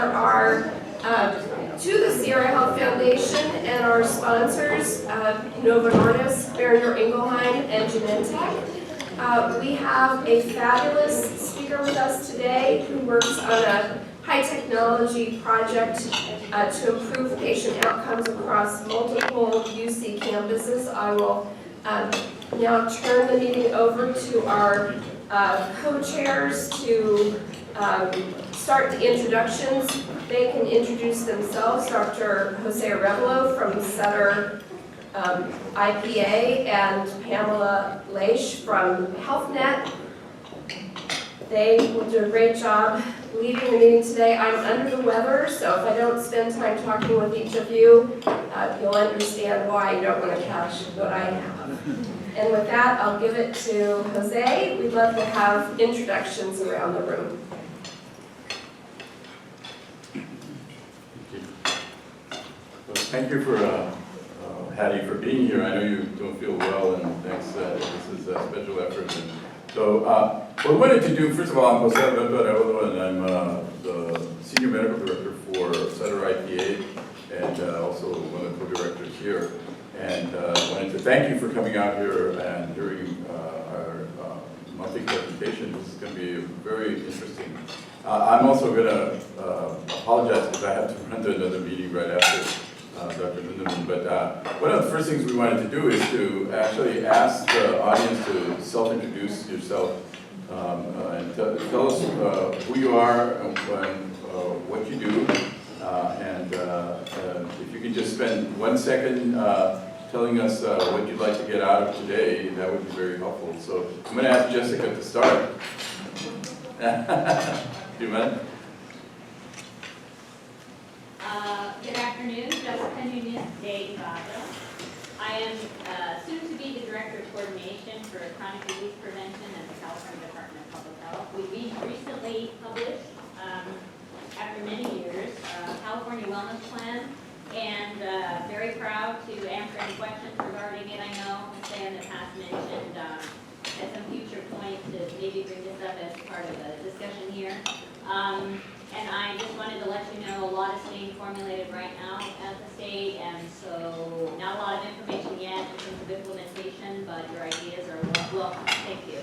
our to the Sierra Health Foundation and our sponsors, Nova Nordisk, Boehringer Ingelheim, and Genentech. We have a fabulous speaker with us today who works on a high technology project to improve patient outcomes across multiple UC campuses. I will now turn the meeting over to our co-chairs to start the introductions. They can introduce themselves. Dr. Jose Arevalo from Sutter IPA and Pamela Leish from HealthNet. They will do a great job leading the meeting today. I'm under the weather, so if I don't spend time talking with each of you, you'll understand why you don't want to catch what I have. And with that, I'll give it to Jose. We'd love to have introductions around the room. Well, thank you for Hattie for being here. I know you don't feel well, and thanks. This is a special effort. And so, what I wanted to do, first of all, I'm Jose Arevalo, and I'm the Senior Medical Director for Sutter IPA, and also one of the co-directors here. And I wanted to thank you for coming out here and hearing our monthly presentation. This is going to be very interesting. I'm also going to apologize because I have to run to another meeting right after Dr. Lindemann. But one of the first things we wanted to do is to actually ask the audience to self-introduce yourself and tell us who you are and what you do. And if you could just spend 1 second telling us what you'd like to get out of today, that would be very helpful. So I'm going to ask Jessica to start. Do you mind? Good afternoon, Jessica Nunez de Gato. I am soon to be the Director of Coordination for Chronic Disease Prevention at the California Department of Public Health. We recently published, after many years, California Wellness Plan, and very proud to answer any questions regarding it. I know Sam has mentioned at some future point to maybe bring this up as part of the discussion here. And I just wanted to let you know a lot is being formulated right now at the state, and so not a lot of information yet in terms of implementation, but your ideas are welcome. Thank you.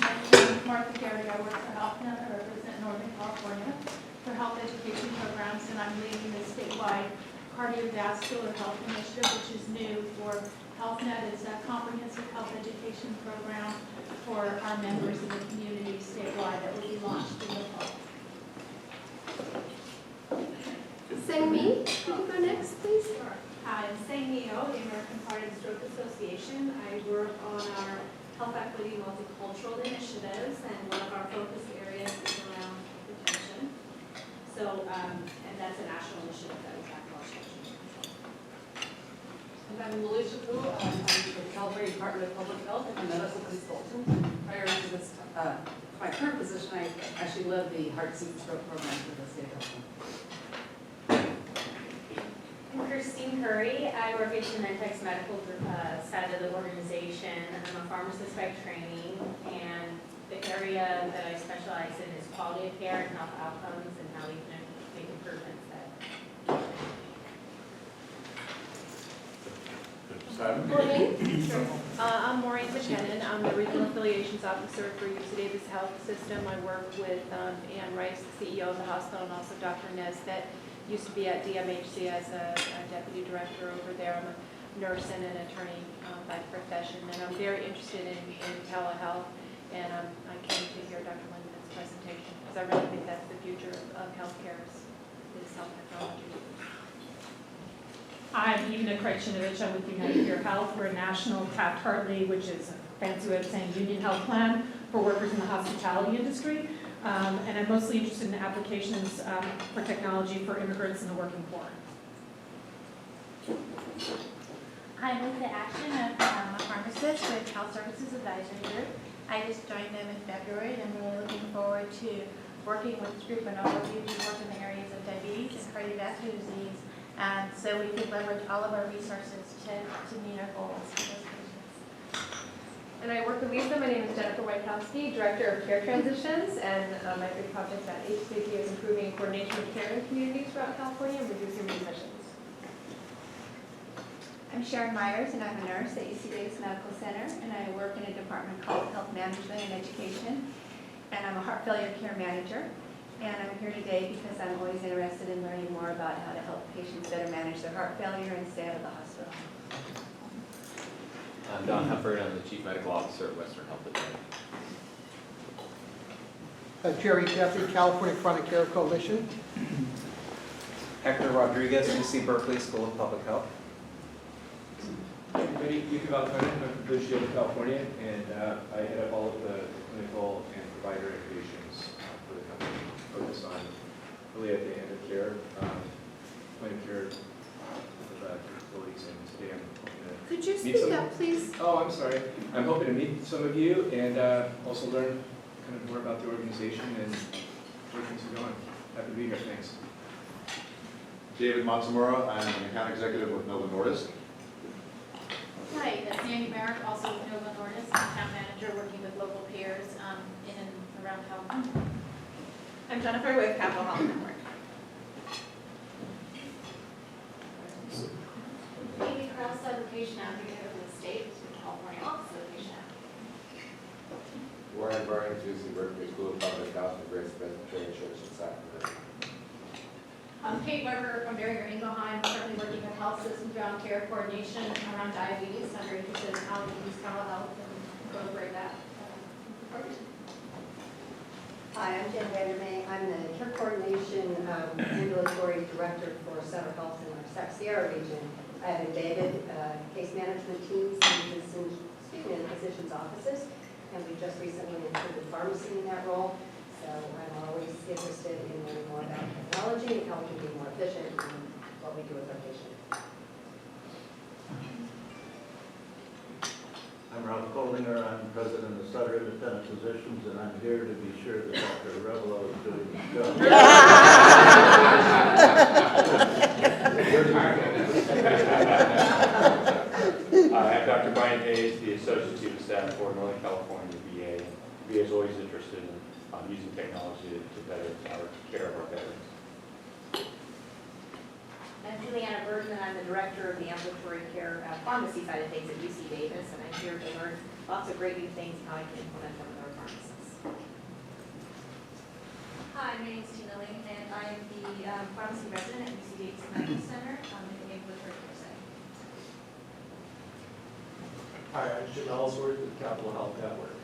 My name is Martha Gary. I work for HealthNet. I represent Northern California for health education programs, and I'm leading the statewide cardiovascular health initiative, which is new for HealthNet. It's a comprehensive health education program for our members in the community statewide that will be launched in the fall. Sang-Mi, can you go next, please? Sure. Hi, I'm Sang-Mi Oh, the American Heart and Stroke Association. I work on our health equity multicultural initiatives, and one of our focus areas is around retention. So, and that's a national initiative that we have launched. And I'm Alicia Fu. I'm with the California Department of Public Health. I'm a medical consultant. Prior to this, my current position, I actually led the heart, sleep, and stroke program for the state of California. I'm Christine Curry. I work at Genentech's medical side of the organization. I'm a pharmacist by training, and the area that I specialize in is quality of care and health outcomes and how we can make improvements there. I'm Maureen McKinnon. I'm the Regional Affiliations Officer for UC Davis Health System. I work with Ann Rice, the CEO of the hospital, and also Dr. Nesbitt. Used to be at DMHC as a deputy director over there. I'm a nurse and an attorney by profession, and I'm very interested in telehealth. And I came to hear Dr. Lindemann's presentation because I really think that's the future of healthcare is health technology. I'm Eva Krejcinovic. I'm with United Care Health. We're a national Taft-Hartley, which is a fancy way of saying union health plan for workers in the hospitality industry. And I'm mostly interested in applications for technology for immigrants and the working poor. I'm Lisa Action. I'm a pharmacist with Health Services Advisory Group. I just joined them in February, and I'm really looking forward to working with this group and all of you who work in the areas of diabetes and cardiovascular disease, and so we can leverage all of our resources to meet our goals for those patients. And I work with Lisa. My name is Jennifer Wojtkowski, Director of Care Transitions, and my big project at HCP is improving coordination of care in communities throughout California and reducing readmissions. I'm Sharon Myers, and I'm a nurse at UC Davis Medical Center, and I work in a department called Health Management and Education, and I'm a heart failure care manager. And I'm here today because I'm always interested in learning more about how to help patients better manage their heart failure and stay out of the hospital. I'm Don Hufford. I'm the Chief Medical Officer at Western Health Advantage. Jerry Jeffrey, California Chronic Care Coalition. Hector Rodriguez, UC Berkeley School of Public Health. Everybody, Yuki Valkonen, I'm from Blue Shield of California, and I head up all of the clinical and provider innovations for the company, focused on really at the end of care, point of care capabilities, and today I'm hoping to Could you meet speak up, please? Oh, I'm sorry. I'm hoping to meet some of you and also learn kind of more about the organization and where things are going. Happy to be here. Thanks. David Matsumura, I'm an account executive with Nova Nordisk. Hi, that's Sandy Merrick, also with Nova Nordisk, account manager working with local peers in and around health. I'm Jennifer with Capital Health Network. Amy Krause, Patient Advocate of the state, with California Office of Patient Advocate. Warren Burns, UC Berkeley School of Public Health and Grace Presbyterian Church in Sacramento. I'm Kate Weber from Barrier Ingelheim, currently working with health systems around care coordination around diabetes. I'm very interested in how we can use telehealth and incorporate that. Hi, I'm Jen Vandermay. I'm the Care Coordination Ambulatory Director for Center Health in our Sierra region. I have a David case management teams and in physicians' offices, and we just recently included pharmacy in that role. So I'm always interested in learning more about technology and how we can be more efficient in what we do with our patients. I'm Ralph Goldinger. I'm president of Sutter Independent Physicians, and I'm here to be sure that Dr. Revelo is doing his job. I'm Dr. Brian Hayes, the Associate Chief of Staff for Northern California VA. VA is always interested in using technology to better our care of our veterans. I'm Juliana Burton, and I'm the director of the ambulatory care pharmacy side of things at UC Davis, and I'm here to learn lots of great new things and how I can implement them with our pharmacists. Hi, my name is Tina Ling, and I am the pharmacy resident at UC Davis Medical Center in the ambulatory care setting. Hi, I'm Jim Ellsworth with Capital Health Network.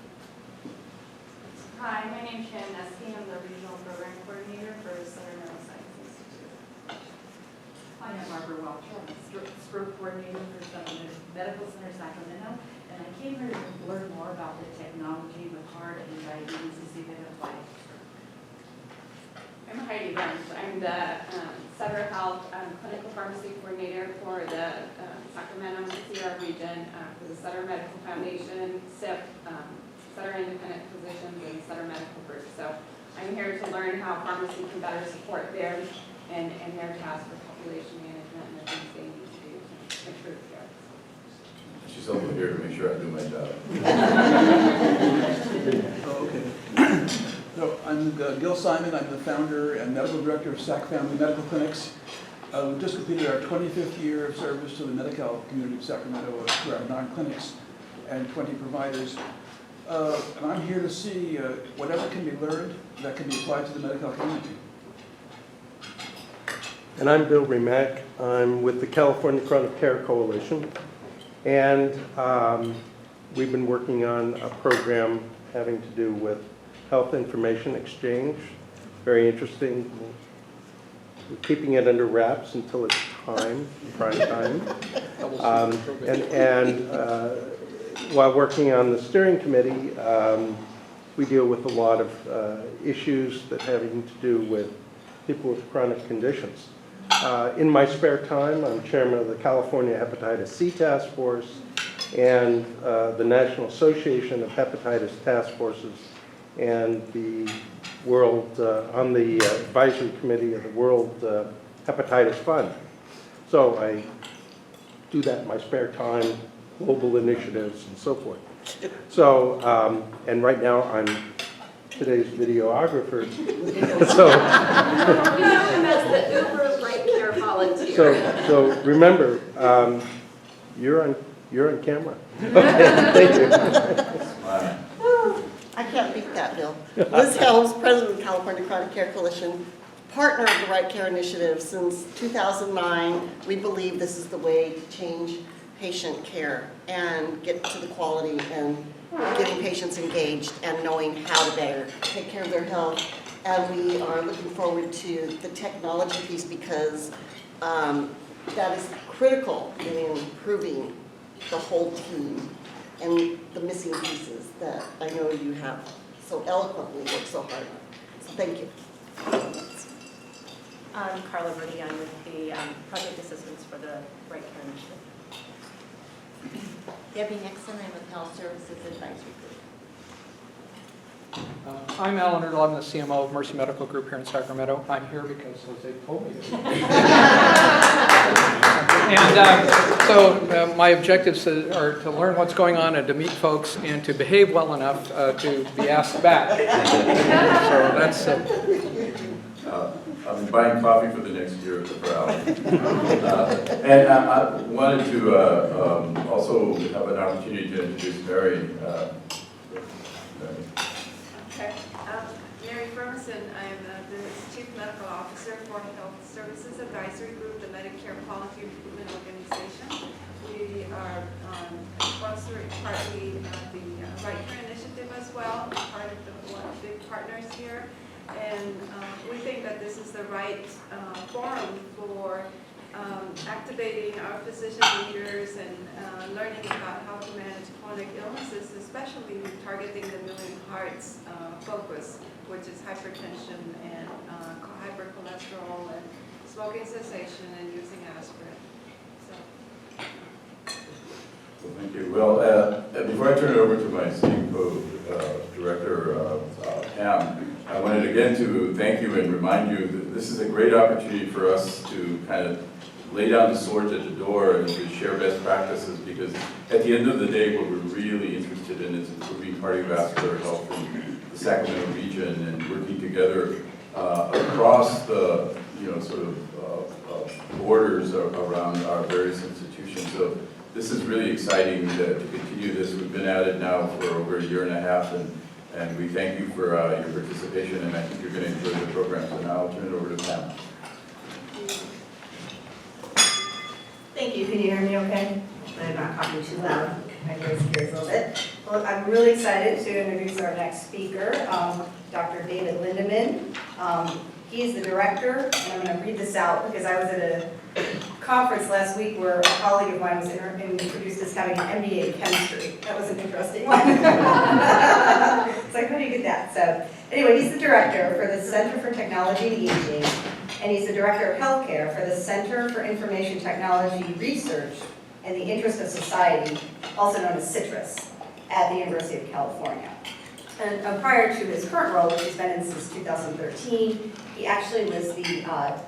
Hi, my name is Shannon Esky. I'm the Regional Program Coordinator for Center Neuroscience Institute. Hi, I'm Barbara Welch. I'm a stroke coordinator for Sutter Medical Center Sacramento, and I came here to learn more about the technology with heart and diabetes to see if it applies to stroke. I'm Heidi Burns. I'm the Sutter Health Clinical Pharmacy Coordinator for the Sacramento Sierra region for the Sutter Medical Foundation, SIP, Sutter Independent Physicians, and Sutter Medical Group. So I'm here to learn how pharmacy can better support theirs and their task for population management and the things they need to do to improve care. She's also here to make sure I do my job. Okay. So I'm Gil Simon. I'm the founder and medical director of Sac Family Medical Clinics. We've just completed our 25th year of service to the Medi-Cal community of Sacramento through our 9 clinics and 20 providers. And I'm here to see whatever can be learned that can be applied to the Medi-Cal community. And I'm Bill Remack. I'm with the California Chronic Care Coalition. And we've been working on a program having to do with health information exchange. Very interesting. We're keeping it under wraps until it's time, prime time. While working on the steering committee, we deal with a lot of issues that having to do with people with chronic conditions. In my spare time, I'm chairman of the California Hepatitis C Task Force and the National Association of Hepatitis Task Forces and the World, on the advisory committee of the World Hepatitis Fund. So I do that in my spare time global initiatives and so forth. So, and right now I'm today's videographer. So, We know him as the Uber right care volunteer. so remember, you're on camera. Okay, thank you. I can't beat that, Bill. Liz Helms, President of California Chronic Care Coalition, partner of the Right Care Initiative since 2009. We believe this is the way to change patient care and get to the quality and getting patients engaged and knowing how to better take care of their health. And we are looking forward to the technology piece because that is critical in improving the whole team and the missing pieces that I know you have so eloquently worked so hard on. So thank you. I'm Carla Verdi. I'm with the Project Assistance for the Right Care Initiative. Debbie Nixon, I'm with Health Services Advisory Group. I'm Alan Erdl, I'm the CMO of Mercy Medical Group here in Sacramento. I'm here because Jose told me to. And so my objectives are to learn what's going on and to meet folks and to behave well enough to be asked back. So that's... I've been buying coffee for the next year for Alan. And I wanted to also have an opportunity to introduce Mary. Okay. Mary Ferguson, I'm the Chief Medical Officer for Health Services Advisory Group, the Medicare Quality Improvement Organization. We are sponsoring partly the Right Care Initiative as well, part of the big partners here. And we think that this is the right forum for activating our physician leaders and learning about how to manage chronic illnesses, especially targeting the million hearts focus, which is hypertension and hypercholesterol and smoking cessation and using aspirin. So. Well, thank you. Well, before I turn it over to my esteemed co-director, Pam, I wanted again to thank you and remind you that this is a great opportunity for us to kind of lay down the swords at the door and to share best practices, because at the end of the day, what we're really interested in is improving cardiovascular health in the Sacramento region and working together across the sort of borders around our various institutions. So this is really exciting to continue this. We've been at it now for over a year and a half, and we thank you for your participation, and I think you're going to enjoy the program. So now I'll turn it over to Pam. Thank you. Can you hear me okay? I'm not talking too loud. My voice hears a little bit. Well, I'm really excited to introduce our next speaker, Dr. David Lindeman. He is the director, and I'm going to read this out because I was at a conference last week where a colleague of mine was introduced as having an MBA in chemistry. That was an interesting one. It's like, how do you get that? So anyway, he's the director for the Center for Technology and Aging, and he's the director of healthcare for the Center for Information Technology Research in the Interest of Society, also known as CITRIS, at the University of California. And prior to his current role, which he's been in since 2013, he actually was the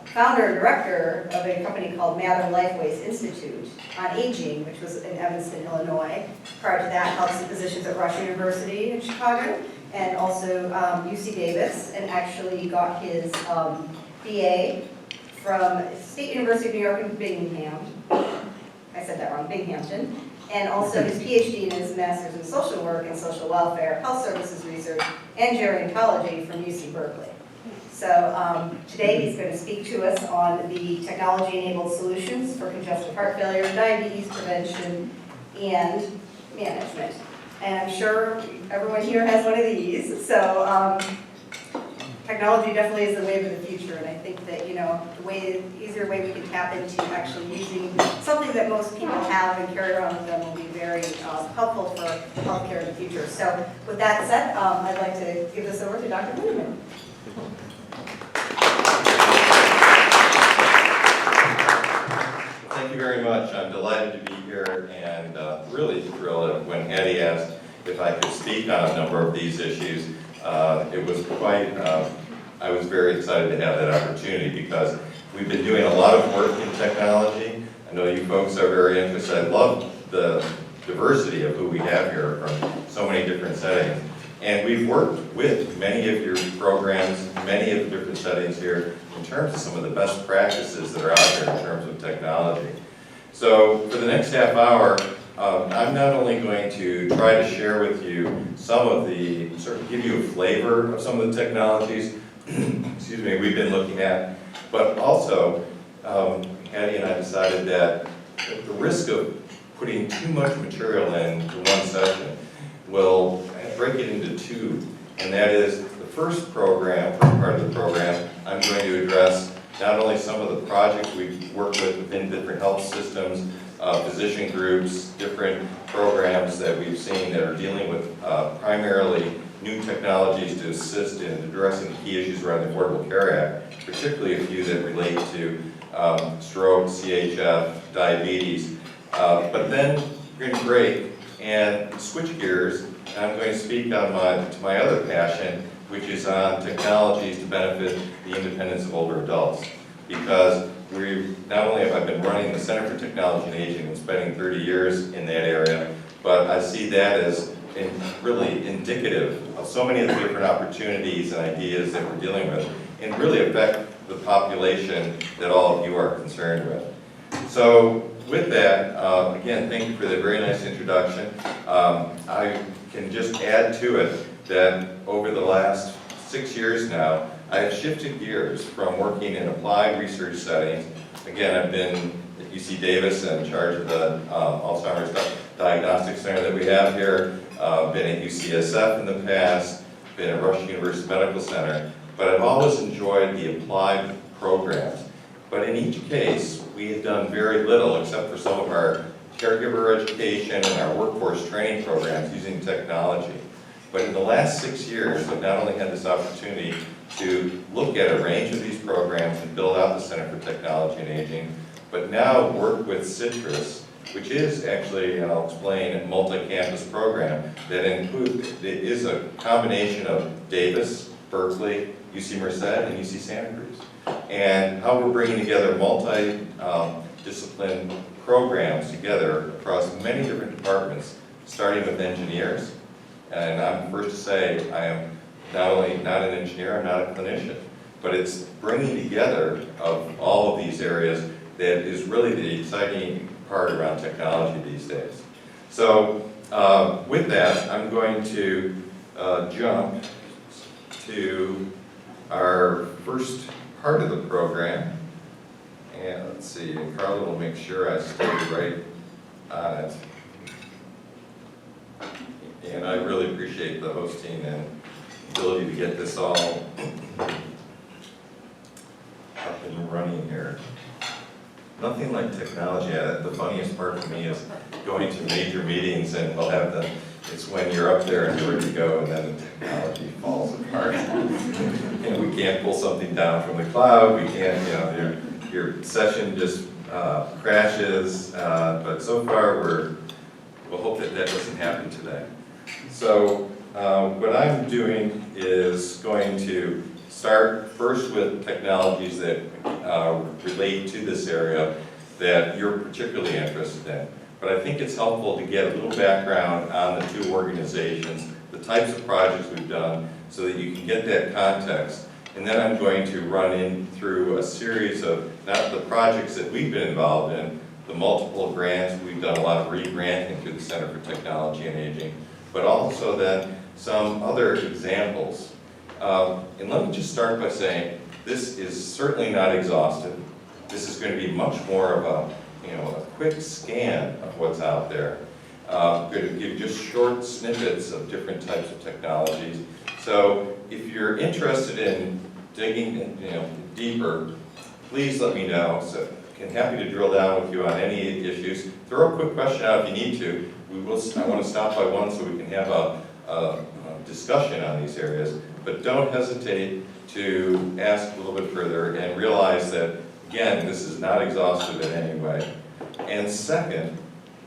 founder and director of a company called Mather Lifeways Institute on Aging, which was in Evanston, Illinois. Prior to that, held some positions at Rush University in Chicago, and also UC Davis, and actually got his BA from State University of New York in Binghamton. I said that wrong, Binghamton. And also his PhD and his master's in social work and social welfare, health services research, and gerontology from UC Berkeley. So today he's going to speak to us on the technology-enabled solutions for congestive heart failure, diabetes prevention, and management. And I'm sure everyone here has one of these. So technology definitely is the wave of the future, and I think that, the easier way we can tap into actually using something that most people have and carry around with them will be very helpful for healthcare in the future. So with that said, I'd like to give this over to Dr. Lindeman. Thank you very much. I'm delighted to be here and really thrilled when Hattie asked if I could speak on a number of these issues. It was quite, I was very excited to have that opportunity because we've been doing a lot of work in technology. I know you folks are very interested. I love the diversity of who we have here from so many different settings. And we've worked with many of your programs, many of the different settings here in terms of some of the best practices that are out there in terms of technology. So for the next half hour, I'm not only going to try to share with you some of the, sort of give you a flavor of some of the technologies, excuse me, we've been looking at, but also, Hattie and I decided that at the risk of putting too much material into one session, we'll break it into two, and that is the first program, first part of the program, I'm going to address not only some of the projects we've worked with within different health systems, physician groups, different programs that we've seen that are dealing with primarily new technologies to assist in addressing the key issues around the Affordable Care Act, particularly a few that relate to stroke, CHF, diabetes. But then we're going to break and switch gears, and I'm going to speak on my other passion, which is on technologies to benefit the independence of older adults. Because not only have I been running the Center for Technology and Aging and spending 30 years in that area, but I see that as really indicative of so many of the different opportunities and ideas that we're dealing with, and really affect the population that all of you are concerned with. So with that, again, thank you for the very nice introduction. I can just add to it that over the last 6 years now, I have shifted gears from working in applied research settings. Again, I've been at UC Davis and in charge of the Alzheimer's Diagnostic Center that we have here, been at UCSF in the past, been at Rush University Medical Center, but I've always enjoyed the applied programs. But in each case, we have done very little except for some of our caregiver education and our workforce training programs using technology. But in the last 6 years, I've not only had this opportunity to look at a range of these programs and build out the Center for Technology and Aging, but now work with Citrus, which is actually, and I'll explain, a multi-campus program that includes, it is a combination of Davis, Berkeley, UC Merced, and UC Santa Cruz. And how we're bringing together multi-discipline programs together across many different departments, starting with engineers. And I'm first to say I am not only not an engineer, I'm not a clinician, but it's bringing together of all of these areas that is really the exciting part around technology these days. So with that, I'm going to jump to our first part of the program. And let's see, Carla will make sure I stay right on it. And I really appreciate the hosting and ability to get this all up and running here. Nothing like technology. The funniest part for me is going to major meetings and we'll have it's when you're up there and you're ready to go and then the technology falls apart. And we can't pull something down from the cloud, we can't, your session just crashes, but so far we'll hope that doesn't happen today. So what I'm doing is going to start first with technologies that relate to this area that you're particularly interested in. But I think it's helpful to get a little background on the two organizations, the types of projects we've done, so that you can get that context. And then I'm going to run in through a series of, not the projects that we've been involved in, the multiple grants, we've done a lot of re-granting through the Center for Technology and Aging, but also then some other examples. And let me just start by saying, this is certainly not exhaustive. This is going to be much more of a quick scan of what's out there. I'm going to give just short snippets of different types of technologies. So if you're interested in digging deeper, please let me know. So I'm happy to drill down with you on any issues. Throw a quick question out if you need to. I want to stop by one so we can have a discussion on these areas. But don't hesitate to ask a little bit further and realize that, again, this is not exhaustive in any way. And second,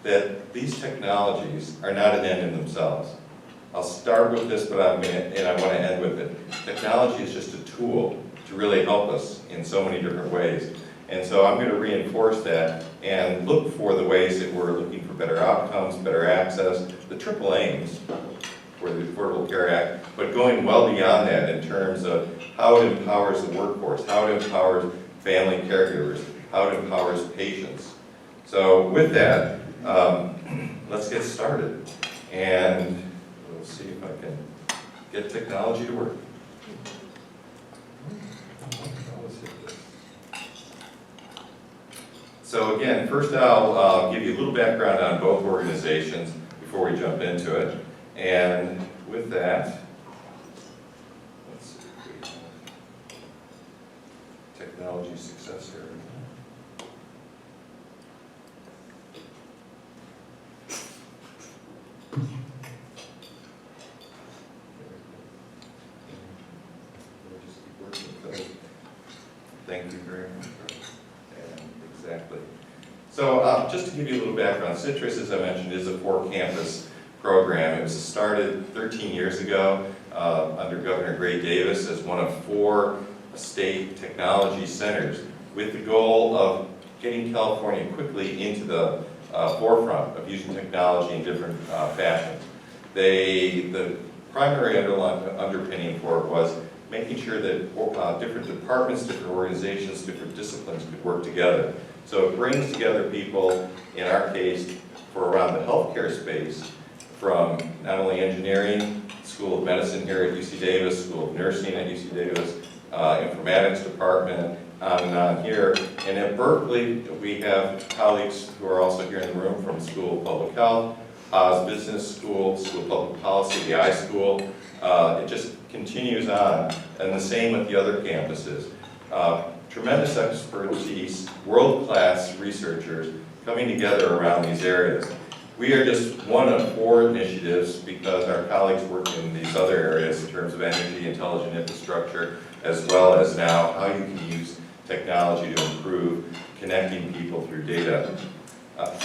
that these technologies are not an end in themselves. I'll start with this, but I want to end with it. Technology is just a tool to really help us in so many different ways. And so I'm going to reinforce that and look for the ways that we're looking for better outcomes, better access, the triple aims for the Affordable Care Act, but going well beyond that in terms of how it empowers the workforce, how it empowers family caregivers, how it empowers patients. So with that, let's get started. And we'll see if I can get technology to work. So again, first I'll give you a little background on both organizations before we jump into it. And with that, let's see if we have technology success here. Thank you very much. And exactly. So just to give you a little background, Citrus, as I mentioned, is a 4-campus program. It was started 13 years ago under Governor Gray Davis as one of 4 state technology centers with the goal of getting California quickly into the forefront of using technology in different fashions. The primary underpinning for it was making sure that different departments, different organizations, different disciplines could work together. So it brings together people, in our case, for around the healthcare space, from not only engineering, School of Medicine here at UC Davis, School of Nursing at UC Davis, informatics department, on and on here. And at Berkeley, we have colleagues who are also here in the room from School of Public Health, Oz Business School, School of Public Policy, the iSchool. It just continues on, and the same with the other campuses. Tremendous expertise, world-class researchers coming together around these areas. We are just one of 4 initiatives because our colleagues work in these other areas in terms of energy, intelligent infrastructure, as well as now how you can use technology to improve connecting people through data.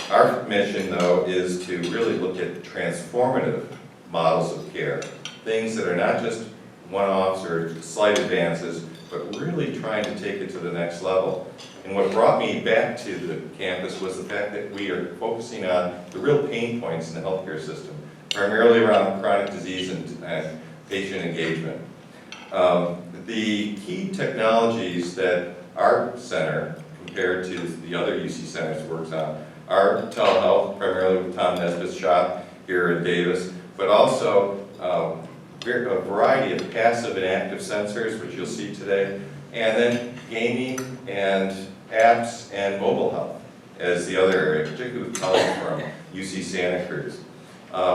Our mission, though, is to really look at transformative models of care, things that are not just one-offs or slight advances, but really trying to take it to the next level. And what brought me back to the campus was the fact that we are focusing on the real pain points in the healthcare system, primarily around chronic disease and patient engagement. The key technologies that our center, compared to the other UC centers, works on are telehealth, primarily with Tom Nesbitt's shop here in Davis, but also a variety of passive and active sensors, which you'll see today, and then gaming and apps and mobile health as the other area, particularly with colleagues from UC Santa Cruz.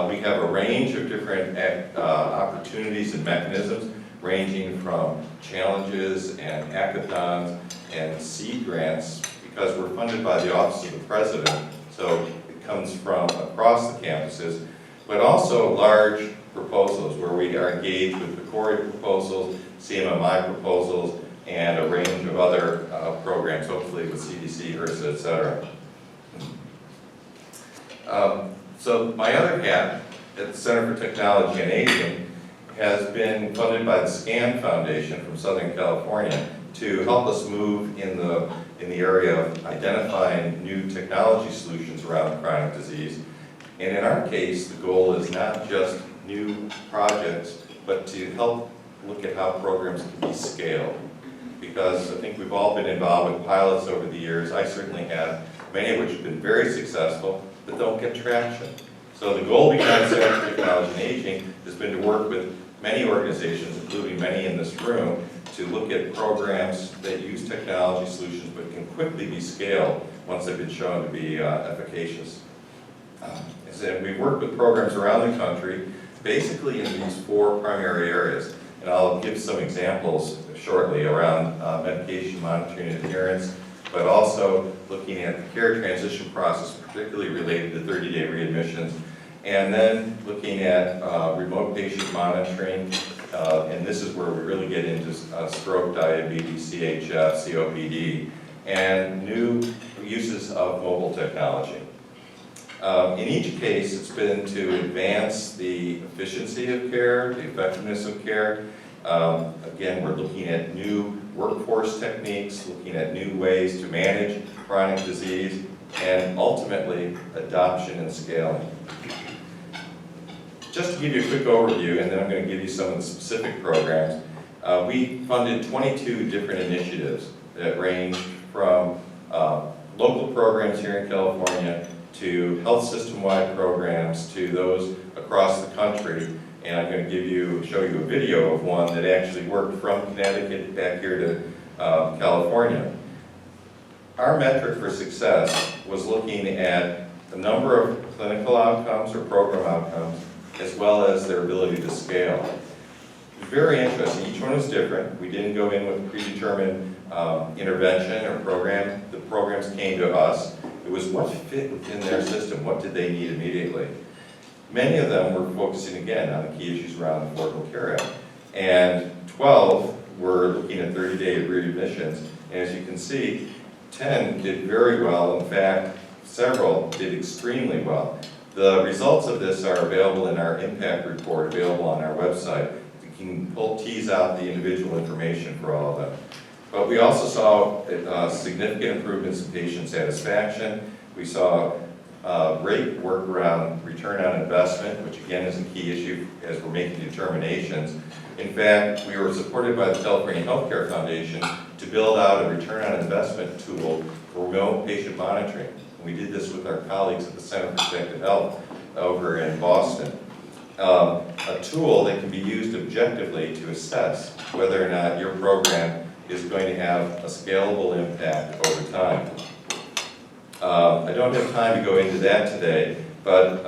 We have a range of different opportunities and mechanisms, ranging from challenges and hackathons and seed grants, because we're funded by the Office of the President, so it comes from across the campuses, but also large proposals where we are engaged with the Corey proposals, CMMI proposals, and a range of other programs, hopefully with CDC, HRSA, et cetera. So my other hat at the Center for Technology and Aging has been funded by the SCAN Foundation from Southern California to help us move in the area of identifying new technology solutions around chronic disease. And in our case, the goal is not just new projects, but to help look at how programs can be scaled. Because I think we've all been involved with pilots over the years. I certainly have, many of which have been very successful, but don't get traction. So the goal behind the Center for Technology and Aging has been to work with many organizations, including many in this room, to look at programs that use technology solutions but can quickly be scaled once they've been shown to be efficacious. And we've worked with programs around the country, basically in these 4 primary areas. And I'll give some examples shortly around medication monitoring and adherence, but also looking at the care transition process, particularly related to 30-day readmissions, and then looking at remote patient monitoring, and this is where we really get into stroke, diabetes, CHF, COPD, and new uses of mobile technology. In each case, it's been to advance the efficiency of care, the effectiveness of care, Again, we're looking at new workforce techniques, looking at new ways to manage chronic disease, and ultimately, adoption and scaling. Just to give you a quick overview, and then I'm going to give you some of the specific programs, we funded 22 different initiatives that range from local programs here in California to health system-wide programs to those across the country. And I'm going to show you a video of one that actually worked from Connecticut back here to California. Our metric for success was looking at the number of clinical outcomes or program outcomes, as well as their ability to scale. It was very interesting. Each one was different. We didn't go in with a predetermined intervention or program. The programs came to us. It was what fit within their system. What did they need immediately? Many of them were focusing, again, on the key issues around the Affordable Care Act. And 12 were looking at 30-day readmissions. And as you can see, 10 did very well. In fact, several did extremely well. The results of this are available in our impact report, available on our website. You can tease out the individual information for all of them. But we also saw significant improvements in patient satisfaction. We saw great work around return on investment, which again is a key issue as we're making determinations. In fact, we were supported by the California Healthcare Foundation to build out a return on investment tool for remote patient monitoring. We did this with our colleagues at the Center for Protective Health over in Boston. A tool that can be used objectively to assess whether or not your program is going to have a scalable impact over time. I don't have time to go into that today, but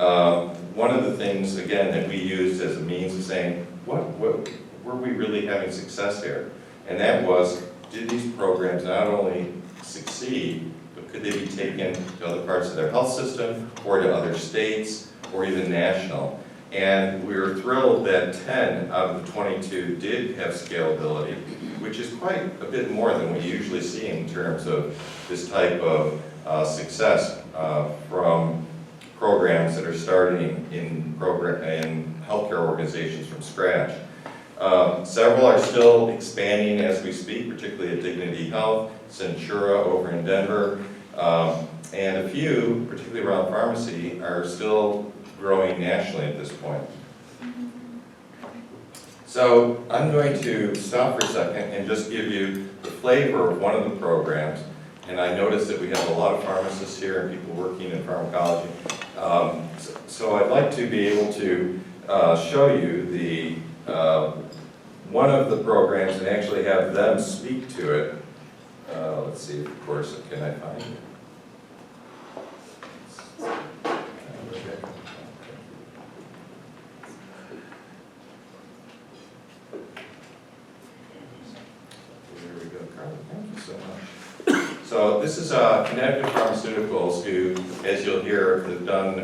one of the things, again, that we used as a means of saying, were we really having success here? And that was, did these programs not only succeed, but could they be taken to other parts of their health system or to other states or even national? And we were thrilled that 10 out of the 22 did have scalability, which is quite a bit more than we usually see in terms of this type of success from programs that are starting in healthcare organizations from scratch. Several are still expanding as we speak, particularly at Dignity Health, Centura over in Denver, and a few, particularly around pharmacy, are still growing nationally at this point. So I'm going to stop for a second and just give you the flavor of one of the programs. And I noticed that we have a lot of pharmacists here and people working in pharmacology. So I'd like to be able to show you the one of the programs and actually have them speak to it. Let's see, of course, can I find it? There we go, Carla, thank you so much. So this is Connecticut Pharmaceuticals, who, as you'll hear, have done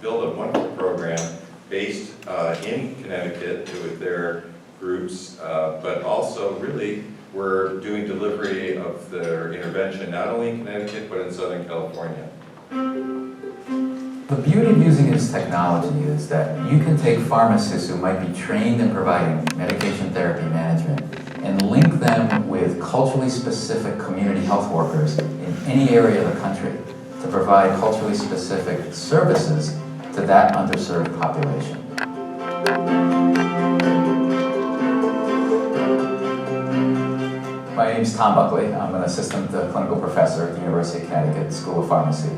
built a wonderful program based in Connecticut with their groups, but also really we're doing delivery of their intervention not only in Connecticut but in Southern California. The beauty of using this technology is that you can take pharmacists who might be trained in providing medication therapy management and link them with culturally specific community health workers in any area of the country to provide culturally specific services to that underserved population. My name is Tom Buckley. I'm an assistant clinical professor at the University of Connecticut School of Pharmacy.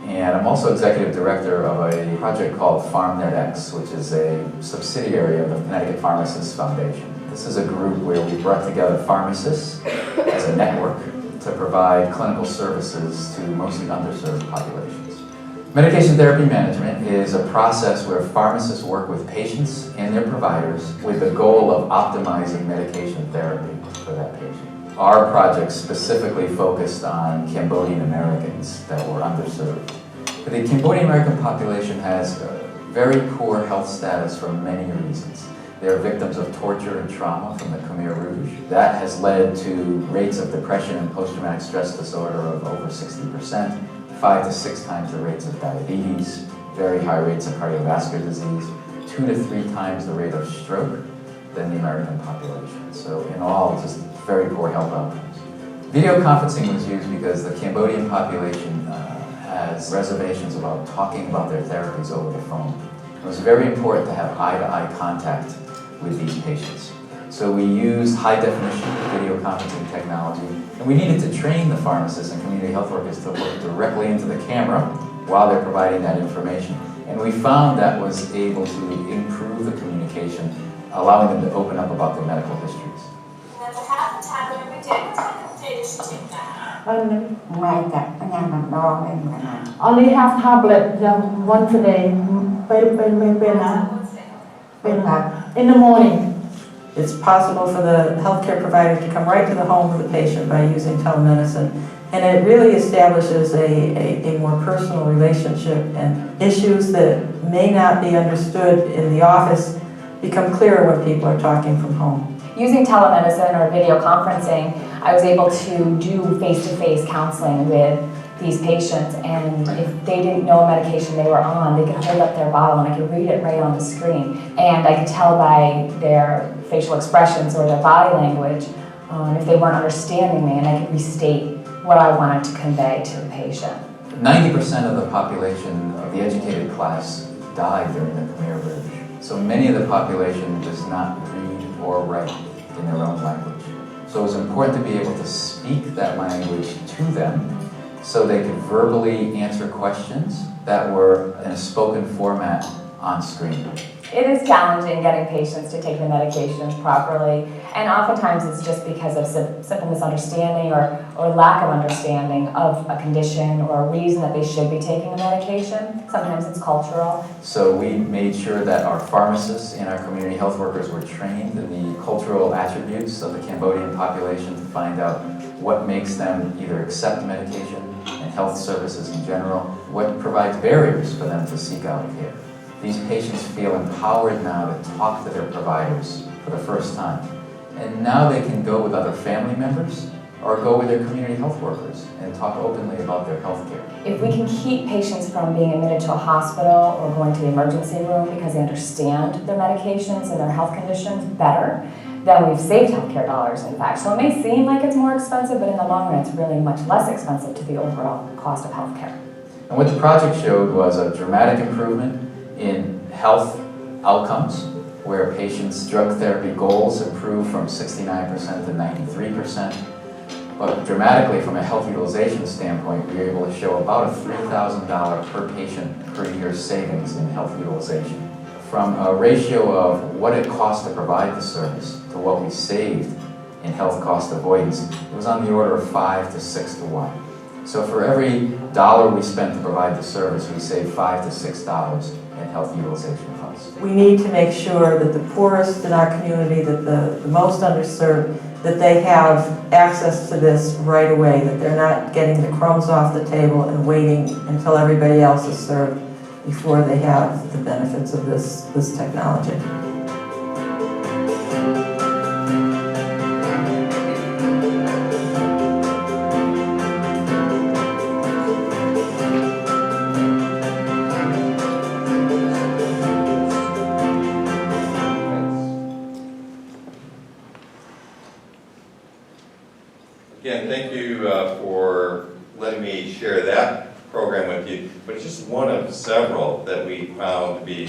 And I'm also executive director of a project called PharmNetX, which is a subsidiary of the Connecticut Pharmacists Foundation. This is a group where we brought together pharmacists as a network to provide clinical services to mostly underserved populations. Medication therapy management is a process where pharmacists work with patients and their providers with the goal of optimizing medication therapy for that patient. Our project specifically focused on Cambodian Americans that were underserved. But the Cambodian American population has very poor health status for many reasons. They are victims of torture and trauma from the Khmer Rouge. That has led to rates of depression and post-traumatic stress disorder of over 60%, 5 to 6 times the rates of diabetes, very high rates of cardiovascular disease, 2 to 3 times the rate of stroke, than the American population. So in all, just very poor health outcomes. Video conferencing was used because the Cambodian population has reservations about talking about their therapies over the phone. It was very important to have eye-to-eye contact with these patients. So we used high-definition video conferencing technology, and we needed to train the pharmacists and community health workers to look directly into the camera while they're providing that information. And we found that was able to improve the communication, allowing them to open up about their medical histories. That's a half a tablet every day. What time of the day does she take that? Only half tablet once a day. In the morning. It's possible for the healthcare provider to come right to the home of the patient by using telemedicine. And it really establishes a more personal relationship, and issues that may not be understood in the office become clearer when people are talking from home. Using telemedicine or video conferencing, I was able to do face-to-face counseling with these patients, and if they didn't know a medication they were on, they could hold up their bottle and I could read it right on the screen. And I could tell by their facial expressions or their body language if they weren't understanding me, and I could restate what I wanted to convey to the patient. 90% of the population of the educated class died during the Khmer Rouge. So many of the population does not read or write in their own language. So it was important to be able to speak that language to them so they could verbally answer questions that were in a spoken format on screen. It is challenging getting patients to take the medications properly, and oftentimes it's just because of simple misunderstanding or lack of understanding of a condition or a reason that they should be taking the medication. Sometimes it's cultural. So we made sure that our pharmacists and our community health workers were trained in the cultural attributes of the Cambodian population to find out what makes them either accept medication and health services in general, what provides barriers for them to seek out care. These patients feel empowered now to talk to their providers for the first time. And now they can go with other family members or go with their community health workers and talk openly about their health care. If we can keep patients from being admitted to a hospital or going to the emergency room because they understand their medications and their health conditions better, then we've saved healthcare dollars, in fact. So it may seem like it's more expensive, but in the long run, it's really much less expensive to the overall cost of healthcare. And what the project showed was a dramatic improvement in health outcomes, where patients' drug therapy goals improved from 69% to 93%. But dramatically, from a health utilization standpoint, we were able to show about a $3,000 per patient per year savings in health utilization. From a ratio of what it cost to provide the service to what we saved in health cost avoidance, it was on the order of 5 to 6 to 1. So for every dollar we spent to provide the service, we saved $5 to $6 in health utilization costs. We need to make sure that the poorest in our community, that the most underserved, that they have access to this right away, that they're not getting the crumbs off the table and waiting until everybody else is served before they have the benefits of this technology. Again, thank you for letting me share that program with you, but it's just one of several that we found to be